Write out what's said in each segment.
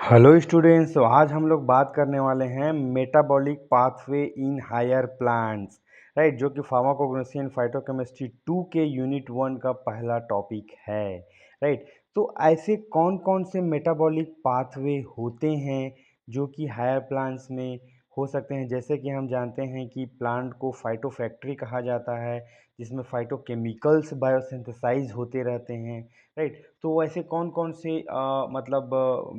Hello students, तो आज हम लोग बात करने वाले हैं metabolic pathway in higher plants, right. जो कि फार्माकोग्नोसी एंड फाइटोकेमिस्ट्री 2 के यूनिट 1 का पहला टॉपिक है, राइट। तो ऐसे कौन कौन से मेटाबॉलिक पाथवे होते हैं जो कि हायर प्लांट्स में हो सकते हैं। जैसे कि हम जानते हैं कि प्लांट को फाइटोफैक्ट्री कहा जाता है, जिसमें फाइटोकेमिकल्स बायोसिंथेसाइज होते रहते हैं, राइट। तो ऐसे कौन कौन से मतलब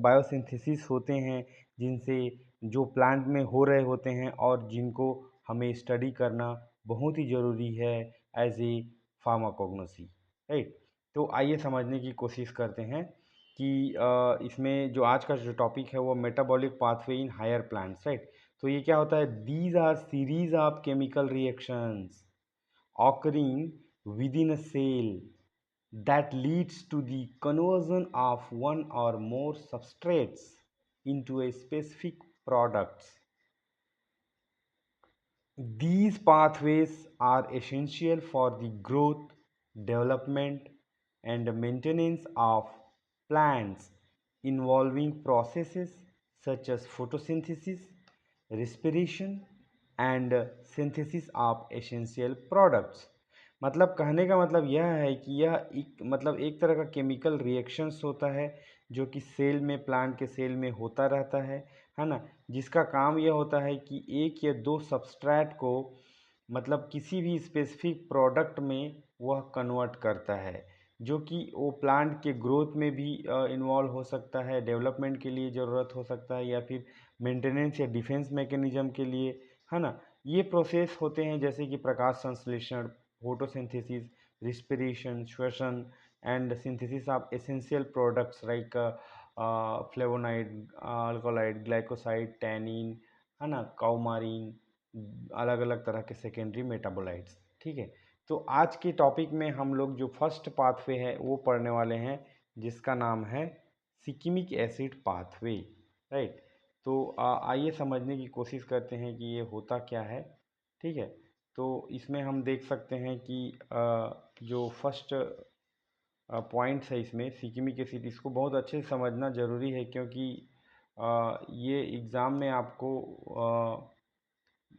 बायोसिंथेसिस होते हैं जिनसे जो प्लांट में हो रहे होते हैं और जिनको हमें स्टडी करना बहुत ही ज़रूरी है एज ए फार्माकोग्नोसी, राइट। तो आइए समझने की कोशिश करते हैं कि इसमें जो आज का जो टॉपिक है वो metabolic pathway in higher plants, right. तो ये क्या होता है, these are series of chemical reactions occurring within a cell that leads to the conversion of one or more substrates into a specific products. These pathways are essential for the growth, development, and maintenance of plants, involving processes such as photosynthesis, respiration, and synthesis of essential products. मतलब कहने का मतलब यह है कि यह एक तरह का केमिकल रिएक्शंस होता है जो कि सेल में, प्लांट के सेल में होता रहता है ना। जिसका काम यह होता है कि एक या दो सबस्ट्रेट को मतलब किसी भी स्पेसिफिक प्रोडक्ट में वह कन्वर्ट करता है, जो कि वो प्लांट के ग्रोथ में भी इन्वॉल्व हो सकता है, डेवलपमेंट के लिए ज़रूरत हो सकता है, या फिर मेंटेनेंस या डिफेंस मैकेनिज्म के लिए, है ना। ये प्रोसेस होते हैं जैसे कि प्रकाश संश्लेषण, फोटोसिंथेसिस, रिस्पिरेशन, श्वसन, and synthesis of essential products like flavonoid, alkaloid, glycoside, tannin, है ना, काउमारीन, अलग अलग तरह के सेकेंडरी मेटाबोलाइट्स, ठीक है। तो आज के टॉपिक में हम लोग जो फर्स्ट पाथवे है वो पढ़ने वाले हैं, जिसका नाम है सिकिमिक एसिड पाथवे, राइट। तो आइए समझने की कोशिश करते हैं कि ये होता क्या है, ठीक है। तो इसमें हम देख सकते हैं कि जो फर्स्ट पॉइंट्स है इसमें सिकिमिक एसिड, इसको बहुत अच्छे से समझना ज़रूरी है, क्योंकि ये एग्ज़ाम में आपको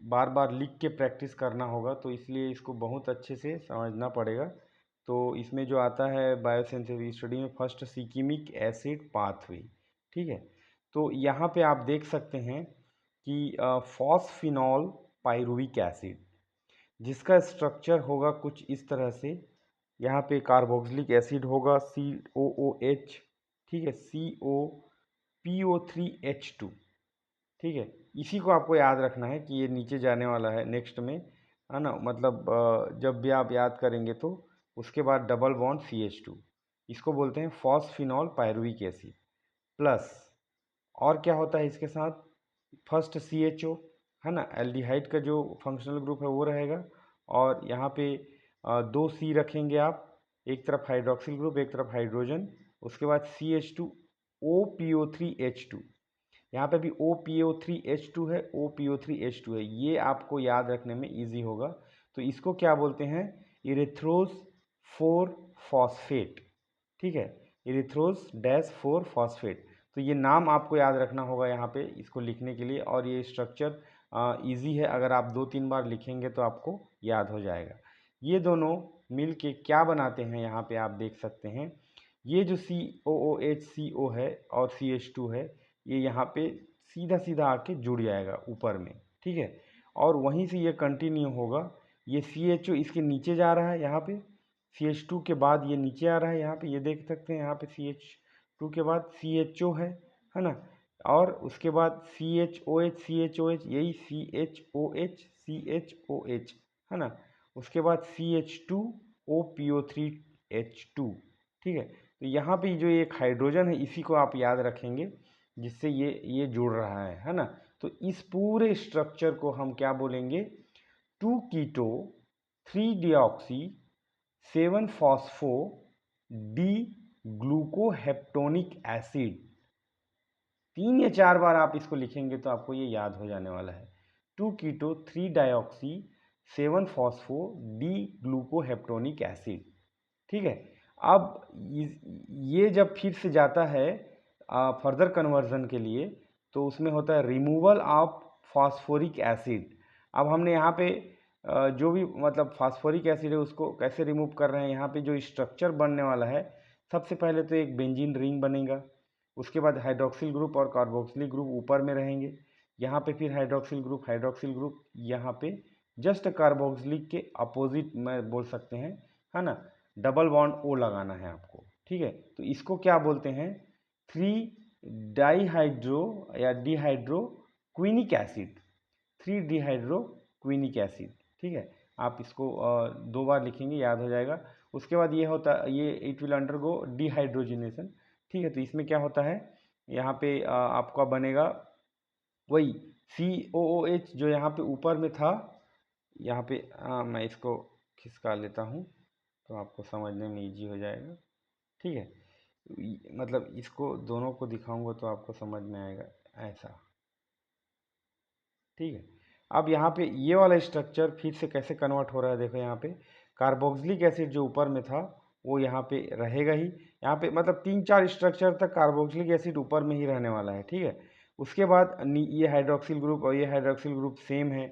बार बार लिख के प्रैक्टिस करना होगा, तो इसलिए इसको बहुत अच्छे से समझना पड़ेगा। तो इसमें जो आता है बायोसिंथेसिस स्टडी में फर्स्ट सिकिमिक एसिड पाथवे, ठीक है। तो यहाँ पे आप देख सकते हैं कि फॉस्फिनॉल पाइरुविक एसिड, जिसका स्ट्रक्चर होगा कुछ इस तरह से। यहाँ पे कार्बोक्सिलिक एसिड होगा COOH, ठीक है, COPO3H2, ठीक है। इसी को आपको याद रखना है कि ये नीचे जाने वाला है नेक्स्ट में, है ना। मतलब जब भी आप याद करेंगे तो उसके बाद डबल बॉन्ड CH2, इसको बोलते हैं फॉस्फिनॉल पायरुविक एसिड। प्लस और क्या होता है इसके साथ, फर्स्ट CHO, है ना, एल्डिहाइड का जो फंक्शनल ग्रुप है वो रहेगा, और यहाँ पे दो C रखेंगे आप, एक तरफ हाइड्रोक्सिल ग्रुप एक तरफ हाइड्रोजन, उसके बाद CH2 OPO3H2, यहाँ पे भी OPO3H2 है, OPO3H2 है, ये आपको याद रखने में इजी होगा। तो इसको क्या बोलते हैं, इरेथ्रोज 4 फॉस्फेट, ठीक है, इरेथ्रोज डैश 4 फॉस्फेट। तो ये नाम आपको याद रखना होगा यहाँ पे इसको लिखने के लिए, और ये स्ट्रक्चर इजी है, अगर आप 2-3 बार लिखेंगे तो आपको याद हो जाएगा। ये दोनों मिल के क्या बनाते हैं, यहाँ पे आप देख सकते हैं, ये जो COOH है और CH2 है, ये यहाँ पे सीधा सीधा आके जुड़ जाएगा ऊपर में, ठीक है। और वहीं से ये कंटिन्यू होगा, ये CHO इसके नीचे जा रहा है, यहाँ पे CH2 के बाद ये नीचे आ रहा है, यहाँ पे ये देख सकते हैं, यहाँ पे CH2 के बाद CHO है ना, और उसके बाद CHOH, यही CHOH, है ना, उसके बाद CH2OPO3H2, ठीक है। तो यहाँ पे जो एक हाइड्रोजन है इसी को आप याद रखेंगे, जिससे ये जुड़ रहा है ना। तो इस पूरे स्ट्रक्चर को हम क्या बोलेंगे, 2 कीटो 3 डिऑक्सी 7 फॉस्फो डी ग्लूकोहेप्टोनिक एसिड। 3 या 4 बार आप इसको लिखेंगे तो आपको ये याद हो जाने वाला है, 2 कीटो 3 डाइऑक्सी 7 फॉस्फो डी ग्लूकोहेप्टोनिक एसिड, ठीक है। अब ये जब फिर से जाता है फर्दर कन्वर्जन के लिए, तो उसमें होता है रिमूवल ऑफ फास्फोरिक एसिड। अब हमने यहाँ पे जो भी मतलब फास्फोरिक एसिड है उसको कैसे रिमूव कर रहे हैं, यहाँ पे जो स्ट्रक्चर बनने वाला है, सबसे पहले तो एक बेंजीन रिंग बनेगा, उसके बाद हाइड्रोक्सिल ग्रुप और कार्बोक्सिलिक ग्रुप ऊपर में रहेंगे, यहाँ पे फिर हाइड्रोक्सिल ग्रुप यहाँ पे जस्ट कार्बोक्सिलिक के अपोजिट में बोल सकते हैं, है ना, डबल बॉन्ड ओ लगाना है आपको, ठीक है। तो इसको क्या बोलते हैं, 3 डाईहाइड्रो या डिहाइड्रो क्विनिक एसिड, 3 डिहाइड्रो क्विनिक एसिड, ठीक है। आप इसको 2 बार लिखेंगे, याद हो जाएगा। उसके बाद ये होता ये इट विल अंडरगो डिहाइड्रोजिनेशन, ठीक है। तो इसमें क्या होता है, यहाँ पे आपका बनेगा वही COOH जो यहाँ पे ऊपर में था, यहाँ पे मैं इसको खिसका लेता हूँ तो आपको समझने में इजी हो जाएगा, ठीक है। मतलब इसको दोनों को दिखाऊंगा तो आपको समझ में आएगा ऐसा, ठीक है। अब यहाँ पे ये वाला स्ट्रक्चर फिर से कैसे कन्वर्ट हो रहा है, देखो यहाँ पे कार्बोक्सिलिक एसिड जो ऊपर में था वो यहाँ पे रहेगा ही, यहाँ पे मतलब 3-4 स्ट्रक्चर तक कार्बोक्सिलिक एसिड ऊपर में ही रहने वाला है, ठीक है। उसके बाद ये हाइड्रोक्सिल ग्रुप और ये हाइड्रोक्सिल ग्रुप सेम है,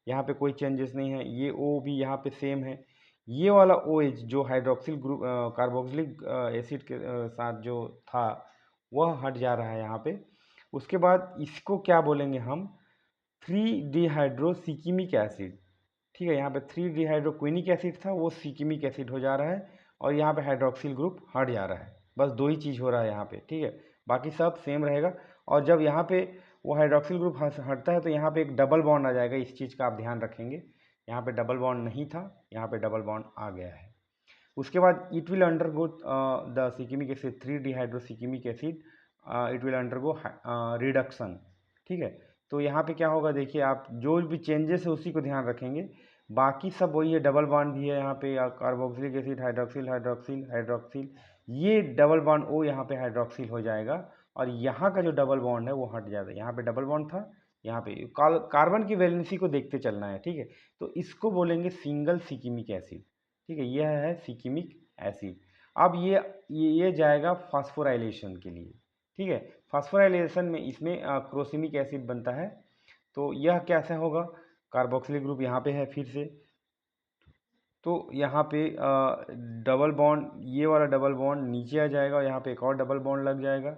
यहाँ पे कोई चेंजेस नहीं है, ये O भी यहाँ पे सेम है, ये वाला OH जो हाइड्रोक्सिल ग्रुप कार्बोक्सिलिक एसिड के साथ जो था वह हट जा रहा है यहाँ पे। उसके बाद इसको क्या बोलेंगे हम, 3 डिहाइड्रोसिकिमिक एसिड, ठीक है। यहाँ पे 3 डिहाइड्रोक्विनिक एसिड था, वो सिकिमिक एसिड हो जा रहा है, और यहाँ पे हाइड्रोक्सिल ग्रुप हट जा रहा है, बस 2 ही चीज़ हो रहा है यहाँ पे, ठीक है। बाकी सब सेम रहेगा। और जब यहाँ पे वो हाइड्रोक्सिल ग्रुप हटता है तो यहाँ पे एक डबल बॉन्ड आ जाएगा, इस चीज़ का आप ध्यान रखेंगे, यहाँ पे डबल बॉन्ड नहीं था, यहाँ पे डबल बॉन्ड आ गया है। उसके बाद it will undergo the shikimic acid, 3 dehydroshikimic acid, it will undergo reduction, ठीक है। तो यहाँ पे क्या होगा, देखिए आप जो भी चेंजेस है उसी को ध्यान रखेंगे, बाकी सब वही है, डबल बॉन्ड भी है यहाँ पे, carboxylic acid hydroxyl hydroxyl hydroxyl, ये डबल बॉन्ड ओ यहाँ पे हाइड्रोक्सिल हो जाएगा, और यहाँ का जो डबल बॉन्ड है वो हट जाएगा, यहाँ पे डबल बॉन्ड था, यहाँ पे कार्बन की वैलेंसी को देखते चलना है, ठीक है। तो इसको बोलेंगे सिंगल सिकिमिक एसिड, ठीक है, यह है सिकिमिक एसिड। अब ये जाएगा फास्फोराइलेशन के लिए, ठीक है। फास्फोराइलेशन में इसमें क्रोसिमिक एसिड बनता है, तो यह कैसे होगा, कार्बोक्सिलिक ग्रुप यहाँ पे है फिर से, तो यहाँ पे डबल बॉन्ड, ये वाला डबल बॉन्ड नीचे आ जाएगा और यहाँ पे एक और डबल बॉन्ड लग जाएगा,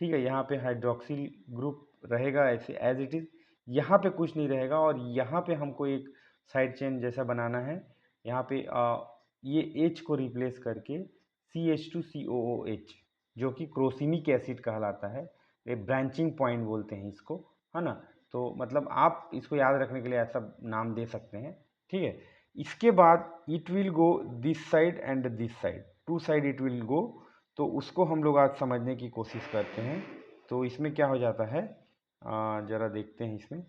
ठीक है। यहाँ पे हाइड्रोक्सिल ग्रुप रहेगा ऐसे एज इट इज़, यहाँ पे कुछ नहीं रहेगा, और यहाँ पे हमको एक साइड चेन जैसा बनाना है, यहाँ पे ये H को रिप्लेस करके CH2COOH जो कि क्रोसिमिक एसिड कहलाता है, ये ब्रांचिंग पॉइंट बोलते हैं इसको, है ना। तो मतलब आप इसको याद रखने के लिए ऐसा नाम दे सकते हैं, ठीक है। इसके बाद it will go this side and this side, 2 side it will go, तो उसको हम लोग आज समझने की कोशिश करते हैं। तो इसमें क्या हो जाता है, ज़रा देखते हैं इसमें,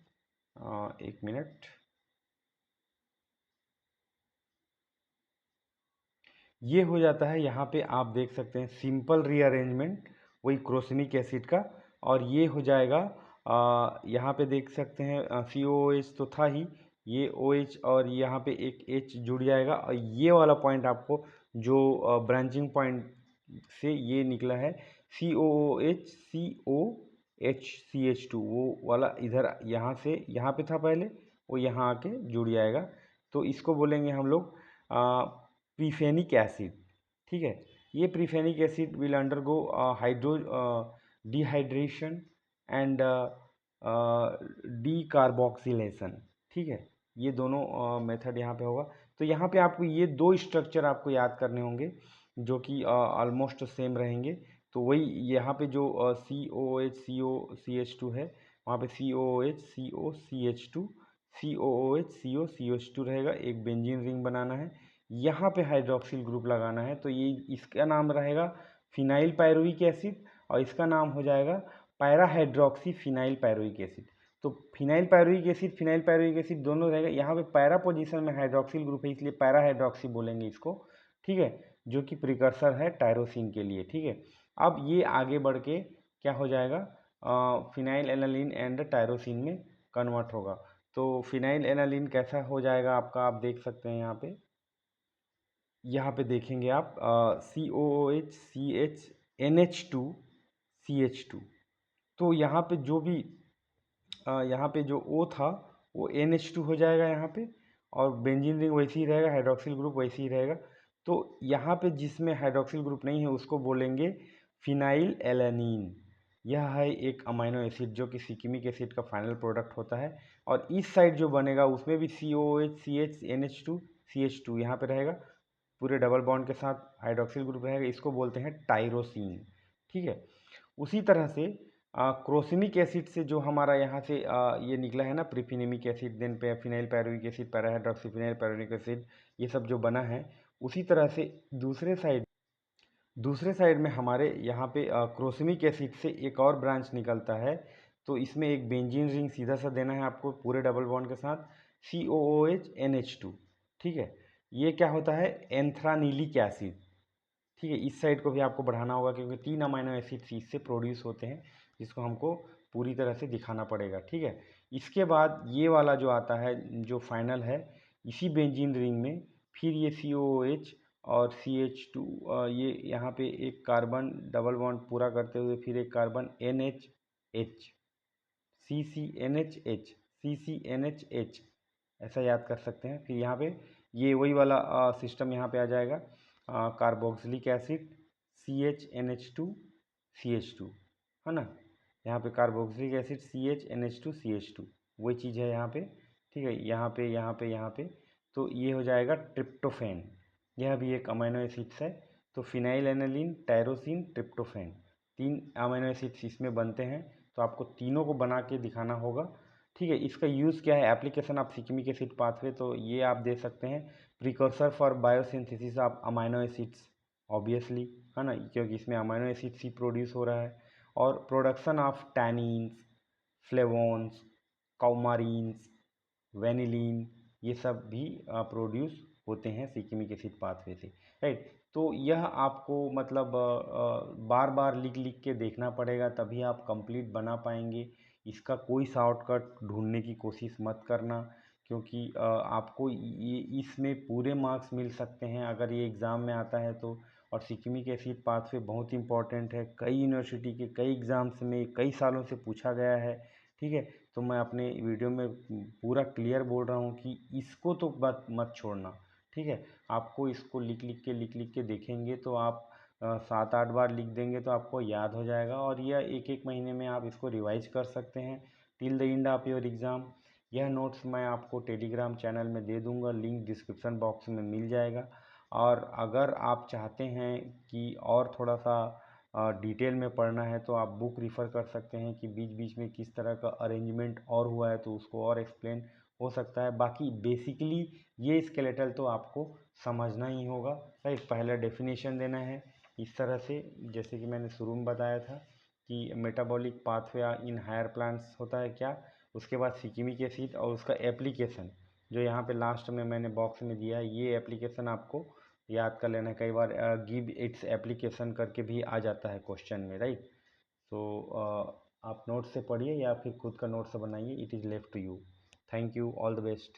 1 मिनट। ये हो जाता है, यहाँ पे आप देख सकते हैं सिंपल रीअरेंजमेंट वही क्रोसिमिक एसिड का, और ये हो जाएगा यहाँ पे देख सकते हैं COOH तो था ही, ये OH और यहाँ पे एक H जुड़ जाएगा, और ये वाला पॉइंट आपको जो ब्रांचिंग पॉइंट से ये निकला है COOH COH CH2, वो वाला इधर यहाँ से यहाँ पे था पहले, वो यहाँ आके जुड़ जाएगा, तो इसको बोलेंगे हम लोग प्रीफेनिक एसिड, ठीक है। ये prephenic acid will undergo hydro dehydration and decarboxylation, ठीक है। ये दोनों मेथड यहाँ पे होगा। तो यहाँ पे आपको ये 2 स्ट्रक्चर आपको याद करने होंगे जो कि ऑलमोस्ट सेम रहेंगे। तो वही यहाँ पे जो COOH COCH2 है, वहाँ पे COOH COCH2 COOH COCH2 रहेगा, एक बेंजीन रिंग बनाना है, यहाँ पे हाइड्रोक्सिल ग्रुप लगाना है, तो ये इसका नाम रहेगा फिनाइल पायरुविक एसिड, और इसका नाम हो जाएगा para hydroxy phenyl pyruvic acid. तो फिनाइल पायरुविक एसिड दोनों रहेगा, यहाँ पे पैरा पोजीशन में हाइड्रोक्सिल ग्रुप है इसलिए पैरा हाइड्रोक्सी बोलेंगे इसको, ठीक है, जो कि प्रिकर्सर है टायरोसिन के लिए, ठीक है। अब ये आगे बढ़ के क्या हो जाएगा, फिनाइल एनालिन एंड टायरोसिन में कन्वर्ट होगा। तो फिनाइल एनालिन कैसा हो जाएगा आपका, आप देख सकते हैं यहाँ पे देखेंगे आप COOH CH NH2 CH2। तो यहाँ पे जो भी यहाँ पे जो O था वो NH2 हो जाएगा यहाँ पे, और बेंजीन रिंग वैसे ही रहेगा, हाइड्रोक्सिल ग्रुप वैसे ही रहेगा। तो यहाँ पे जिसमें हाइड्रोक्सिल ग्रुप नहीं है उसको बोलेंगे फिनाइल एलेनिन। यह है एक अमाइनो एसिड जो कि सिकिमिक एसिड का फाइनल प्रोडक्ट होता है। और इस साइड जो बनेगा उसमें भी COOH CH NH2 CH2 यहाँ पे रहेगा, पूरे डबल बॉन्ड के साथ हाइड्रोक्सिल ग्रुप रहेगा, इसको बोलते हैं टायरोसिन। ठीक है। उसी तरह से क्रोसिमिक एसिड से जो हमारा यहाँ से ये निकला है ना, प्रीफिनेमिक एसिड, देन पे फिनाइल पैरुविक एसिड, पैराहाइड्रोक्सीफिनाइल पैरुविक एसिड, ये सब जो बना है, उसी तरह से दूसरे साइड में हमारे यहाँ पे क्रोसिमिक एसिड से एक और ब्रांच निकलता है। तो इसमें एक बेंजीन रिंग सीधा सा देना है आपको पूरे डबल बॉन्ड के साथ, COOH NH2। ठीक है। ये क्या होता है, एंथ्रानीलिक एसिड। ठीक है। इस साइड को भी आपको बढ़ाना होगा क्योंकि 3 अमाइनो एसिड इससे प्रोड्यूस होते हैं, जिसको हमको पूरी तरह से दिखाना पड़ेगा। ठीक है। इसके बाद ये वाला जो आता है जो फाइनल है, इसी बेंजीन रिंग में फिर ये COOH और CH2, ये यहाँ पे एक कार्बन डबल बॉन्ड पूरा करते हुए फिर एक कार्बन NHH, CCNHH ऐसा याद कर सकते हैं। फिर यहाँ पे ये वही वाला सिस्टम यहाँ पे आ जाएगा, कार्बोक्सिलिक एसिड CHNH2 CH2, है ना। यहाँ पे कार्बोक्सिलिक एसिड CHNH2 CH2 वही चीज़ है यहाँ पे। ठीक है। यहाँ पे तो ये हो जाएगा ट्रिप्टोफैन। यह भी एक अमीनो एसिड्स है। तो phenyl aniline, tyrosine, tryptophan, 3 amino acids इसमें बनते हैं। तो आपको तीनों को बना के दिखाना होगा। ठीक है। इसका यूज़ क्या है, application of shikimic acid pathway, तो ये आप दे सकते हैं precursor for biosynthesis of amino acids, obviously, है ना, क्योंकि इसमें अमीनो एसिड्स ही प्रोड्यूस हो रहा है। और प्रोडक्शन ऑफ टैनिन्स, फ्लेवोन्स, कौमारीन्स, वेनिलीन, ये सब भी प्रोड्यूस होते हैं सिकिमिक एसिड पाथवे से, राइट। तो यह आपको मतलब बार बार लिख लिख के देखना पड़ेगा, तभी आप कंप्लीट बना पाएंगे। इसका कोई शॉर्टकट ढूंढने की कोशिश मत करना, क्योंकि आपको ये इसमें पूरे मार्क्स मिल सकते हैं अगर ये एग्ज़ाम में आता है तो। और सिकिमिक एसिड पाथवे बहुत इंपॉर्टेंट है, कई यूनिवर्सिटी के कई एग्ज़ाम्स में कई सालों से पूछा गया है। ठीक है। तो मैं अपने वीडियो में पूरा क्लियर बोल रहा हूँ कि इसको तो बात मत छोड़ना। ठीक है। आपको इसको लिख लिख के देखेंगे तो आप 7-8 बार लिख देंगे तो आपको याद हो जाएगा, और यह एक एक महीने में आप इसको रिवाइज कर सकते हैं till the end of your exam. यह नोट्स मैं आपको टेलीग्राम चैनल में दे दूंगा, लिंक डिस्क्रिप्शन बॉक्स में मिल जाएगा। और अगर आप चाहते हैं कि और थोड़ा सा डिटेल में पढ़ना है तो आप बुक रिफ़र कर सकते हैं कि बीच बीच में किस तरह का अरेंजमेंट और हुआ है, तो उसको और एक्सप्लेन हो सकता है। बाकी बेसिकली ये स्केलेटल तो आपको समझना ही होगा, राइट। पहले डेफिनेशन देना है इस तरह से, जैसे कि मैंने शुरू में बताया था कि metabolic pathway in higher plants होता है क्या, उसके बाद सिकिमिक एसिड और उसका एप्लीकेशन जो यहाँ पे लास्ट में मैंने बॉक्स में दिया है, ये एप्लीकेशन आपको याद कर लेना है। कई बार गिव इट्स एप्लीकेशन करके भी आ जाता है क्वेश्चन में, राइट। तो आप नोट से पढ़िए या फिर खुद का नोट्स बनाइए, it is left to you. Thank you, all the best.